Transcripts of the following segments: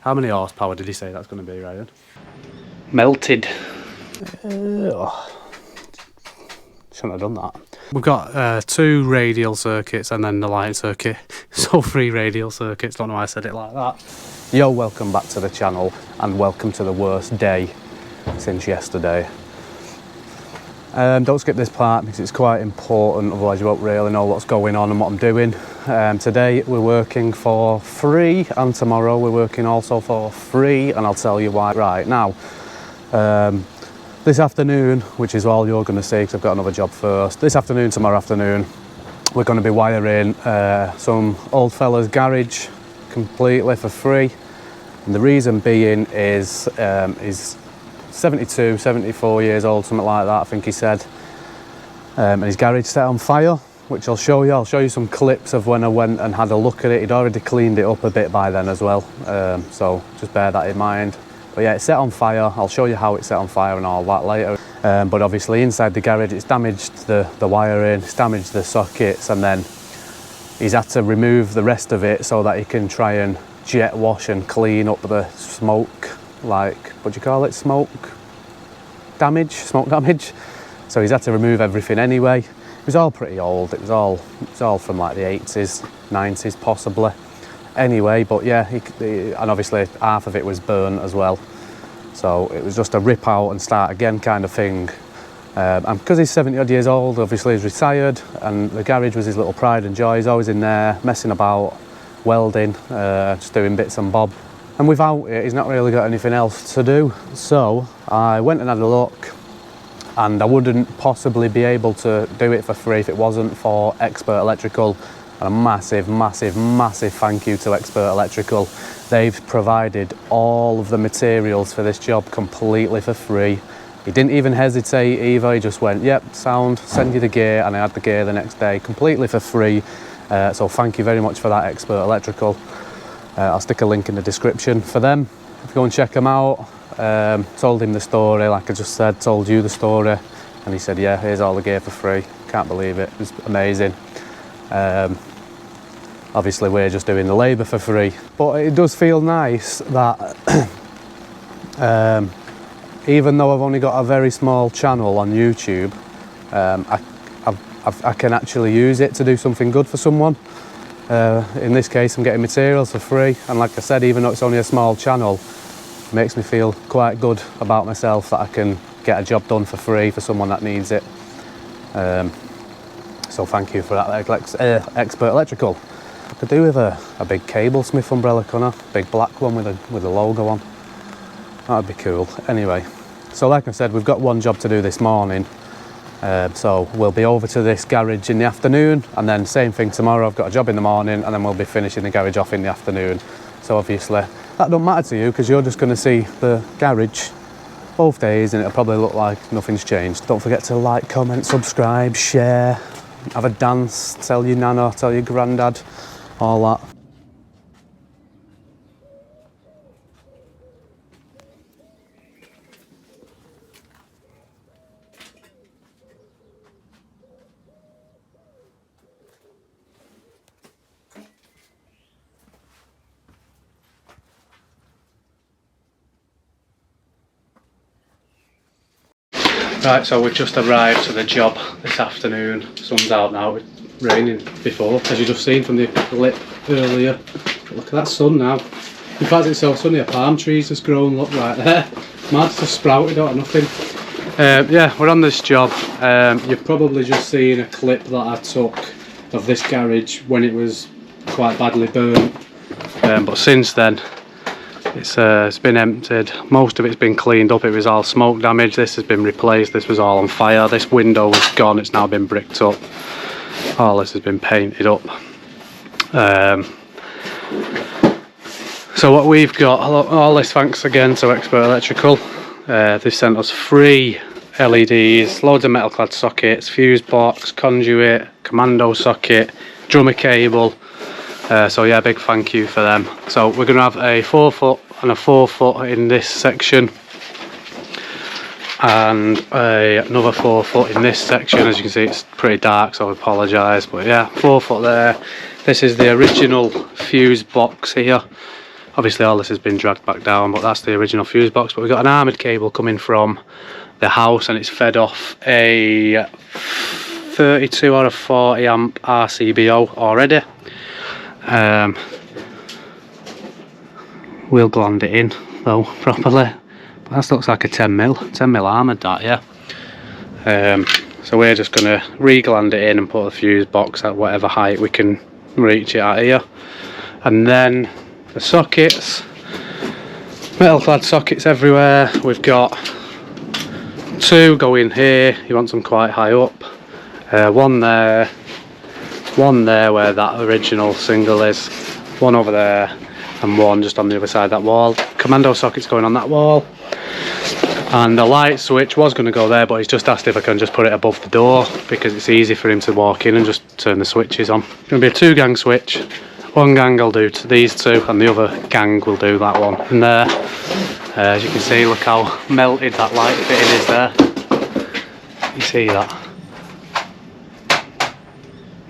How many horsepower did he say that's going to be, Ryan? Melted. Shouldn't have done that. We've got 2 radial circuits and then the light circuit. So 3 radial circuits. Don't know why I said it like that. Yo, welcome back to the channel and welcome to the worst day since yesterday. Don't skip this part because it's quite important, otherwise you won't really know what's going on and what I'm doing. Today we're working for free and tomorrow we're working also for free, and I'll tell you why right now. This afternoon, which is all you're going to see because I've got another job first, this afternoon, tomorrow afternoon, we're going to be wiring some old fella's garage completely for free. And the reason being is he's 72, 74 years old, something like that, I think he said. And his garage set on fire, which I'll show you. I'll show you some clips of when I went and had a look at it. He'd already cleaned it up a bit by then as well. So just bear that in mind. But yeah, it's set on fire. I'll show you how it's set on fire and all that later. But obviously inside the garage, it's damaged the wiring, it's damaged the sockets, and then he's had to remove the rest of it so that he can try and jet wash and clean up the smoke, like, what do you call it, smoke damage. So he's had to remove everything anyway. It was all pretty old. It was all from like the 80s, 90s possibly. Anyway, but yeah, and obviously half of it was burnt as well. So it was just a rip out and start again kind of thing. And because he's 70 odd years old, obviously he's retired, and the garage was his little pride and joy. He's always in there messing about, welding, just doing bits and bob. And without it, he's not really got anything else to do. So I went and had a look, and I wouldn't possibly be able to do it for free if it wasn't for Expert Electrical. And a massive, massive, massive thank you to Expert Electrical. They've provided all of the materials for this job completely for free. He didn't even hesitate either. He just went, yep, sound, send you the gear. And I had the gear the next day completely for free. So thank you very much for that, Expert Electrical. I'll stick a link in the description for them. If you go and check them out. Told him the story, like I just said, told you the story. And he said, yeah, here's all the gear for free. Can't believe it. It was amazing. Obviously we're just doing the labour for free, but it does feel nice that even though I've only got a very small channel on YouTube, I can actually use it to do something good for someone. In this case I'm getting materials for free, and like I said, even though it's only a small channel, it makes me feel quite good about myself that I can get a job done for free for someone that needs it. So thank you for that, Expert Electrical. I could do with a big cable smith umbrella, couldn't I? Big black one with a logo on. That'd be cool. Anyway, so like I said, we've got one job to do this morning. So we'll be over to this garage in the afternoon, and then same thing tomorrow. I've got a job in the morning, and then we'll be finishing the garage off in the afternoon. So obviously that don't matter to you because you're just going to see the garage both days, and it'll probably look like nothing's changed. Don't forget to like, comment, subscribe, share, have a dance, tell your nana, tell your granddad, all that. Right, so we've just arrived to the job this afternoon. Sun's out now, it's raining before, as you just seen from the clip earlier. But look at that sun now. In fact, it's so sunny, a palm tree's just grown, look right there. Mad, just sprouted out of nothing. Yeah, we're on this job. You've probably just seen a clip that I took of this garage when it was quite badly burnt. But since then, it's been emptied. Most of it's been cleaned up. It was all smoke damage. This has been replaced. This was all on fire. This window was gone. It's now been bricked up. All this has been painted up. So what we've got, all this thanks again to Expert Electrical. They've sent us free LEDs, loads of metal clad sockets, fuse box, conduit, commando socket, drummer cable. So yeah, big thank you for them. So we're going to have a 4 foot and a 4 foot in this section, and another 4 foot in this section. As you can see, it's pretty dark, so I apologise, but yeah, 4 foot there. This is the original fuse box here. Obviously all this has been dragged back down, but that's the original fuse box. But we've got an armoured cable coming from the house, and it's fed off a 32 or a 40 amp RCBO already. We'll gland it in though properly. But that looks like a 10 mil armoured, that, yeah. So we're just going to re-gland it in and put a fuse box at whatever height we can reach it at here. And then the sockets, metal clad sockets everywhere. We've got 2 going here, you want them quite high up. One there where that original single is, one over there, and one just on the other side of that wall. Commando sockets going on that wall. And the light switch was going to go there, but he's just asked if I can just put it above the door because it's easy for him to walk in and just turn the switches on. It's going to be a 2-gang switch. One gang will do to these 2, and the other gang will do that one. And there, as you can see, look how melted that light fitting is there. You see that?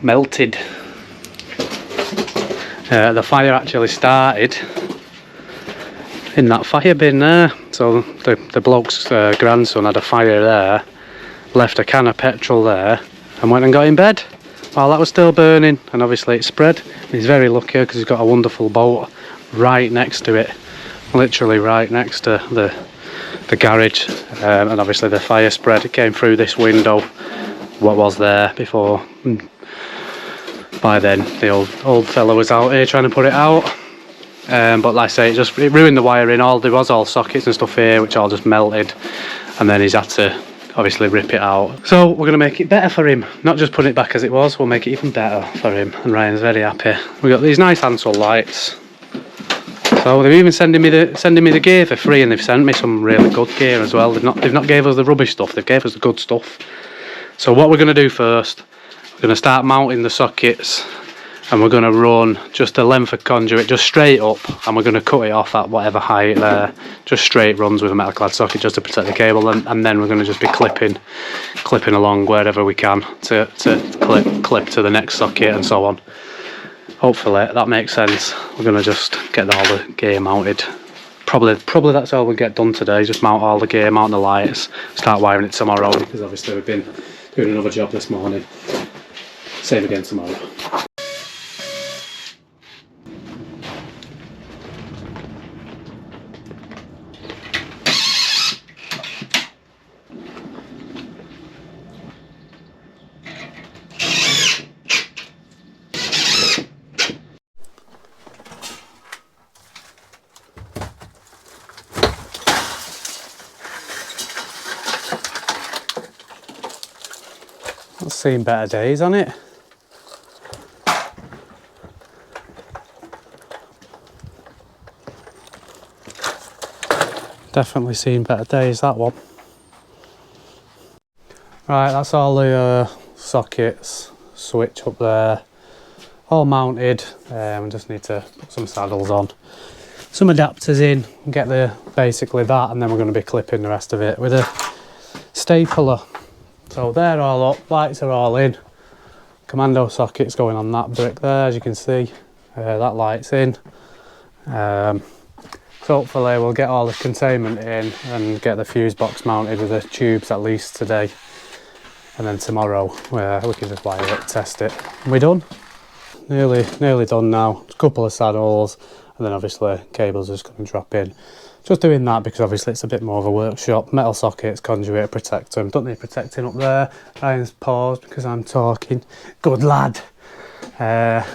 Melted. The fire actually started in that fire bin there. So the bloke's grandson had a fire there, left a can of petrol there, and went and got in bed while that was still burning, and obviously it spread. He's very lucky because he's got a wonderful boat right next to it, literally right next to the garage, and obviously the fire spread. It came through this window, what was there before. By then the old fella was out here trying to put it out. But like I say, it ruined the wiring. There was all sockets and stuff here which all just melted, and then he's had to obviously rip it out. So we're going to make it better for him, not just put it back as it was, we'll make it even better for him, and Ryan's very happy. We've got these nice Hansel lights. So they're even sending me the gear for free, and they've sent me some really good gear as well. They've not gave us the rubbish stuff, they've gave us the good stuff. So what we're going to do first, we're going to start mounting the sockets, and we're going to run just a length of conduit just straight up, and we're going to cut it off at whatever height there, just straight runs with a metal clad socket just to protect the cable, and then we're going to just be clipping along wherever we can to clip to the next socket and so on. Hopefully that makes sense. We're going to just get all the gear mounted. Probably that's all we'll get done today, just mount all the gear, mount the lights, start wiring it tomorrow, because obviously we've been doing another job this morning. Same again tomorrow. I've seen better days on it. Definitely seen better days, that one. Right, that's all the sockets, switch up there, all mounted. We just need to put some saddles on, some adapters in, and get basically that, and then we're going to be clipping the rest of it with a stapler. So they're all up, lights are all in, commando sockets going on that brick there, as you can see. That light's in. So hopefully we'll get all the containment in and get the fuse box mounted with the tubes at least today, and then tomorrow we can just wire it, test it, and we're done. Nearly done now. A couple of saddles, and then obviously cables are just going to drop in. Just doing that because obviously it's a bit more of a workshop. Metal sockets, conduit, protect them. Don't need protecting up there. Ryan's paused because I'm talking. Good lad. The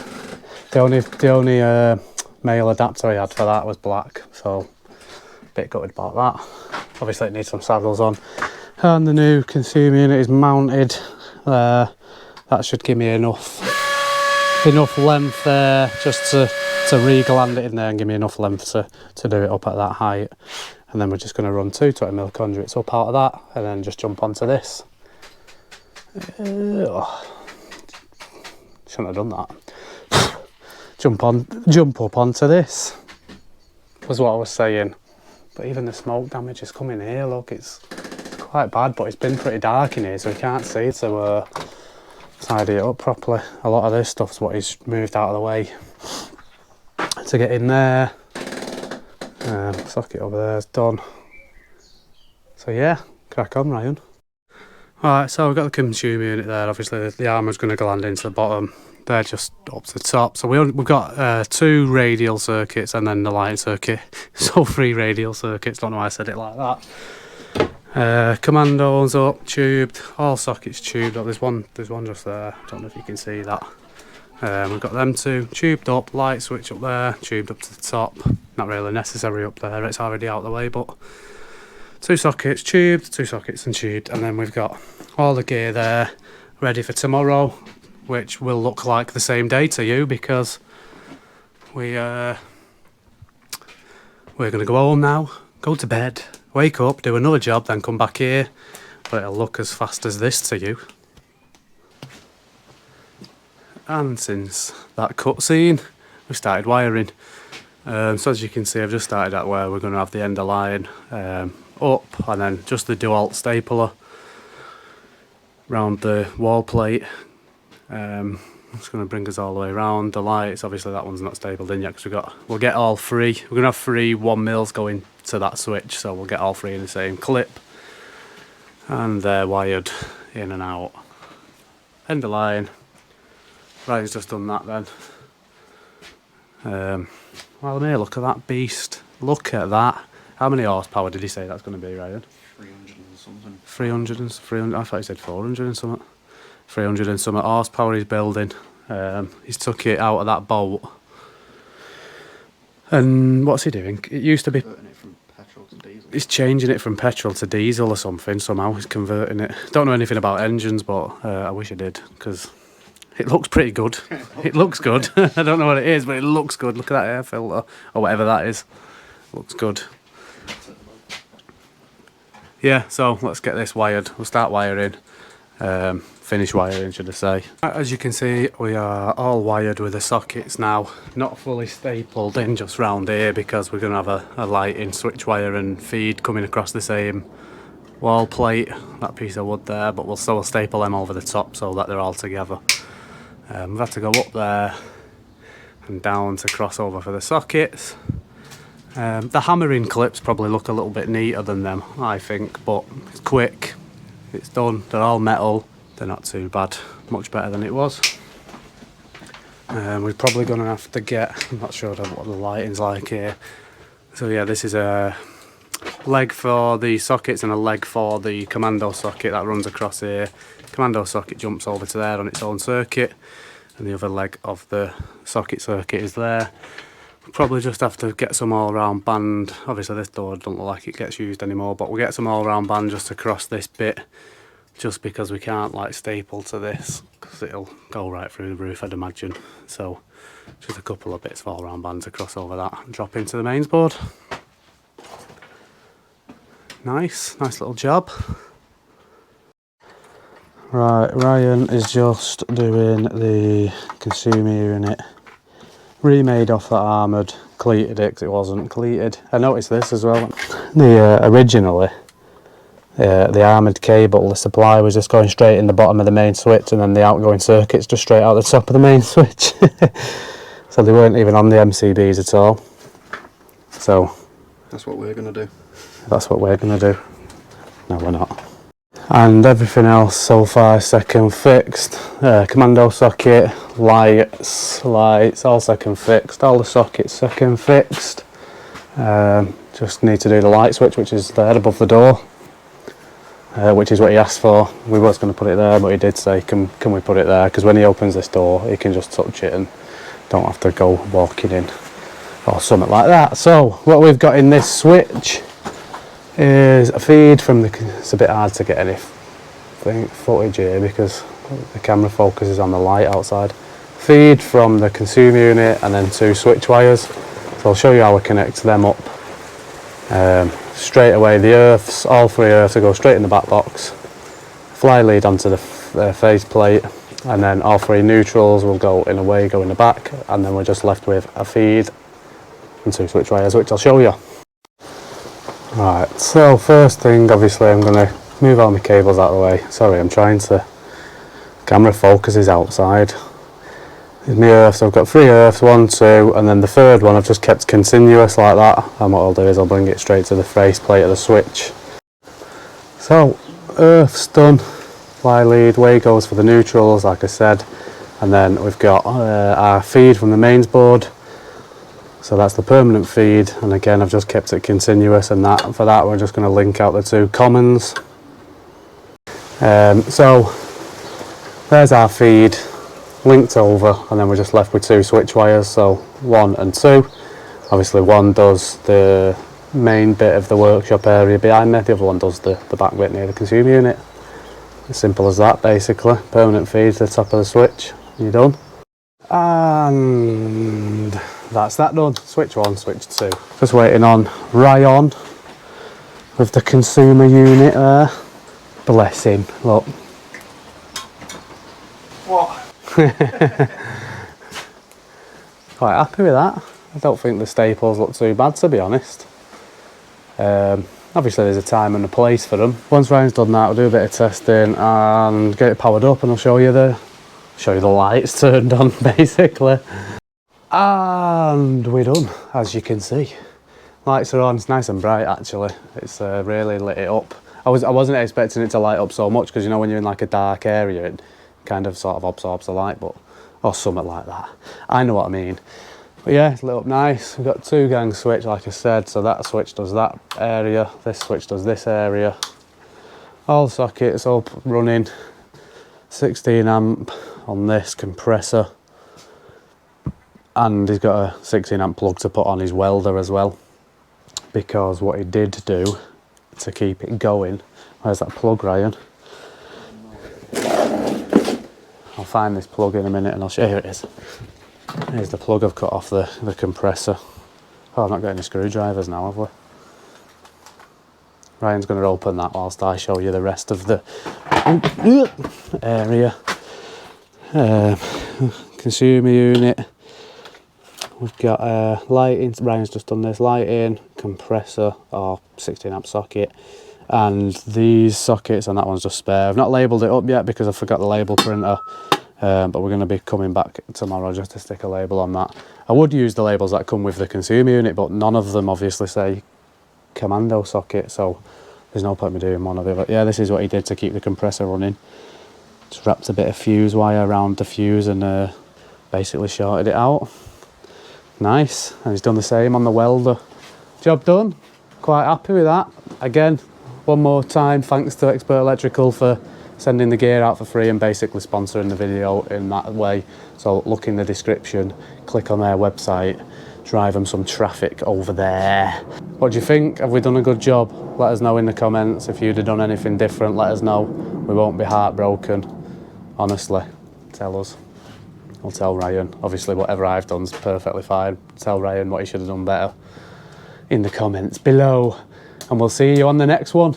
only male adapter I had for that was black, so a bit gutted about that. Obviously it needs some saddles on. And the new consumer unit is mounted. That should give me enough length there just to re-gland it in there and give me enough length to do it up at that height. And then we're just going to run 2 20mm conduits up out of that, and then just jump onto this. Shouldn't have done that. Jump up onto this was what I was saying. But even the smoke damage is coming here. Look, it's quite bad, but it's been pretty dark in here, so we can't see to tidy it up properly. A lot of this stuff's what he's moved out of the way to get in there. Socket over there is done. So yeah, crack on, Ryan. Alright, so we've got the consumer unit there. Obviously the armour's going to land into the bottom. They're just up to the top. So we've got 2 radial circuits and then the light circuit. So 3 radial circuits, don't know why I said it like that. Commandos up, tubed, all sockets tubed up. There's one just there, don't know if you can see that. We've got them 2 tubed up, light switch up there, tubed up to the top. Not really necessary up there, it's already out of the way, but 2 sockets tubed, 2 sockets and tubed, and then we've got all the gear there ready for tomorrow, which will look like the same day to you because we're going to go home now, go to bed, wake up, do another job, then come back here, but it'll look as fast as this to you. And since that cutscene, we started wiring. So as you can see, I've just started at where we're going to have the end of line up, and then just the DeWalt stapler round the wall plate. It's going to bring us all the way around. The lights, obviously that one's not stapled in yet because we'll get all 3. We're going to have 3 1mm going to that switch, so we'll get all 3 in the same clip, and they're wired in and out. End of line. Ryan's just done that then. Well, here, look at that beast. Look at that. How many horsepower did he say that's going to be, Ryan? 300 and something. 300, I thought he said 400 and something. 300 and something horsepower he's building. He's took it out of that boat. And what's he doing? It used to be... Converting it from petrol to diesel. He's changing it from petrol to diesel or something, somehow he's converting it. Don't know anything about engines, but I wish I did, because it looks pretty good. It looks good. I don't know what it is, but it looks good. Look at that air filter, or whatever that is. Looks good. Yeah, so let's get this wired. We'll start wiring. Finish wiring, should I say. As you can see, we are all wired with the sockets now. Not fully stapled in just round here because we're going to have a lighting switch wire and feed coming across the same wall plate, that piece of wood there, but we'll still staple them over the top so that they're all together. We've had to go up there and down to cross over for the sockets. The hammering clips probably look a little bit neater than them, I think, but it's quick, it's done, they're all metal, they're not too bad, much better than it was. We're probably going to have to get, I'm not sure what the lighting's like here, so yeah, this is a leg for the sockets and a leg for the commando socket that runs across here. Commando socket jumps over to there on its own circuit, and the other leg of the socket circuit is there. We'll probably just have to get some all-round band. Obviously this door doesn't look like it gets used anymore, but we'll get some all-round band just across this bit, just because we can't like staple to this because it'll go right through the roof, I'd imagine. So just a couple of bits of all-round bands across over that and drop into the mains board. Nice little job. Right, Ryan is just doing the consumer unit. Remade off that armoured, cleated it because it wasn't cleated. I noticed this as well. Originally, the armoured cable, the supply was just going straight in the bottom of the main switch, and then the outgoing circuits just straight out the top of the main switch. So they weren't even on the MCBs at all. So that's what we're going to do. That's what we're going to do. No, we're not. And everything else so far second fixed. Commando socket, lights, all second fixed. All the sockets second fixed. Just need to do the light switch, which is there above the door, which is what he asked for. We was going to put it there, but he did say, can we put it there? Because when he opens this door, he can just touch it and don't have to go walking in or something like that. So what we've got in this switch is a feed from the, it's a bit hard to get any footage here because the camera focuses on the light outside. Feed from the consumer unit and then 2 switch wires. So I'll show you how we connect them up. Straight away the earths, all 3 earths will go straight in the back box. Fly lead onto the face plate, and then all 3 neutrals will go in a way, go in the back, and then we're just left with a feed and 2 switch wires, which I'll show you. Right, so first thing, obviously I'm going to move all my cables out of the way. Sorry, I'm trying to, camera focus is outside. is my earth. So I've got 3 earths, 1, 2, and then the third one I've just kept continuous like that. And what I'll do is I'll bring it straight to the faceplate of the switch. So earth's done, fly lead, way goes for the neutrals like I said, and then we've got our feed from the mains board. So that's the permanent feed, and again I've just kept it continuous, and for that we're just going to link out the 2 commons. So there's our feed linked over, and then we're just left with 2 switch wires, so 1 and 2. Obviously 1 does the main bit of the workshop area behind me, the other one does the back bit near the consumer unit. As simple as that basically. Permanent feed to the top of the switch, you're done. And that's that done. Switch 1, switch 2. Just waiting on Ryan with the consumer unit there. Bless him, look. What? Quite happy with that. I don't think the staples look too bad, to be honest. Obviously there's a time and a place for them. Once Ryan's done that, we'll do a bit of testing and get it powered up, and I'll show you the lights turned on basically. And we're done, as you can see. Lights are on, it's nice and bright actually. It's really lit it up. I wasn't expecting it to light up so much, because you know when you're in like a dark area it kind of sort of absorbs the light, but or something like that. I know what I mean. But yeah, it's lit up nice. We've got 2 gang switch like I said, so that switch does that area, this switch does this area. All sockets up running, 16 amp on this compressor, and he's got a 16 amp plug to put on his welder as well, because what he did do to keep it going, where's that plug, Ryan? I'll find this plug in a minute and I'll show you. Here it is. Here's the plug I've cut off the compressor. Oh, I'm not getting any screwdrivers now, have we? Ryan's going to open that whilst I show you the rest of the area. Consumer unit. We've got lighting. Ryan's just done this lighting, compressor, or 16 amp socket, and these sockets, and that one's just spare. I've not labelled it up yet because I forgot the label printer. But we're going to be coming back tomorrow just to stick a label on that. I would use the labels that come with the consumer unit, but none of them obviously say commando socket, so there's no point in me doing one of it. But yeah, this is what he did to keep the compressor running. Just wrapped a bit of fuse wire around the fuse and basically shorted it out. Nice. And he's done the same on the welder. Job done. Quite happy with that. Again, one more time, thanks to Expert Electrical for sending the gear out for free and basically sponsoring the video in that way. So look in the description, click on their website, drive them some traffic over there. What do you think? Have we done a good job? Let us know in the comments. If you'd have done anything different, let us know. We won't be heartbroken. Honestly, tell us. I'll tell Ryan. Obviously whatever I've done's perfectly fine. Tell Ryan what he should have done better in the comments below. And we'll see you on the next one.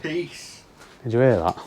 Peace. Did you hear that?